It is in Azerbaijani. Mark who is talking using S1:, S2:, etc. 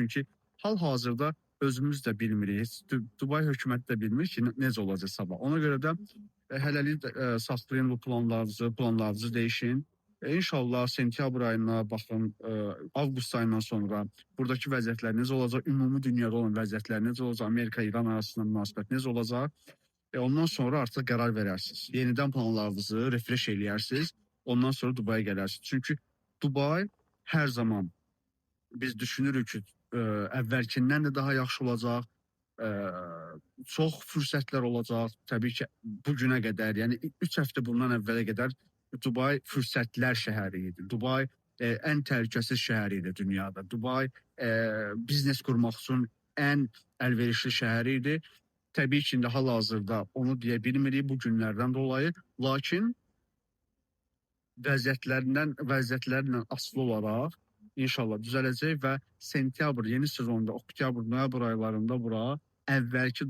S1: Çünki hal-hazırda özümüz də bilmirik, Dubai hökuməti də bilmir ki, necə olacaq sabah. Ona görə də hələlik saxlayın bu planlarınızı dəyişin. İnşallah sentyabr ayına baxın, avqust ayından sonra buradakı vəziyyətlər necə olacaq, ümumi dünyada olan vəziyyətlər necə olacaq, Amerika-İran arasında münasibət necə olacaq? Ondan sonra artıq qərar verərsiniz. Yenidən planlarınızı refresh eləyərsiniz. Ondan sonra Dubaya gələrsiniz. Çünki Dubai hər zaman biz düşünürük ki, əvvəlkindən də daha yaxşı olacaq. Çox fürsətlər olacaq. Təbii ki, bu günə qədər, yəni 3 həftə bundan əvvələ qədər Dubai fürsətlər şəhəri idi. Dubai ən təhlükəsiz şəhər idi dünyada. Dubai biznes qurmaq üçün ən əlverişli şəhər idi. Təbii ki, indi hal-hazırda onu deyə bilmirik bu günlərdən dolayı. Lakin vəziyyətlərlə asılı olaraq inşallah düzələcək və sentyabr, yeni sezonda, oktyabr, noyabr aylarında bura əvvəlki